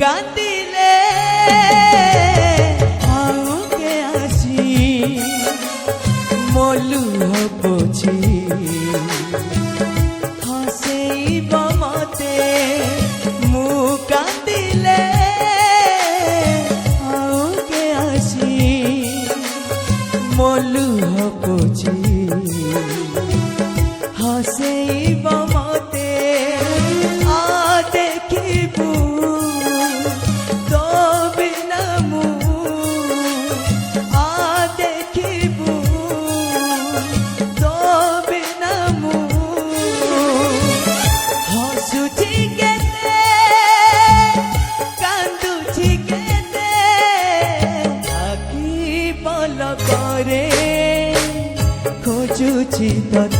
কাঁদিলে আউকে আসি মলু হবছি হসেইব মতে মু কাঁদিলে আউকে আসি মলু হবছি হসেইব মতে আ দেখিবু তো বিনা মু আ দেখিবু তো বিনা মু হসুছি কেতে কান্দুছি কেতে আখি পলকরে খোঁজুছি তোতে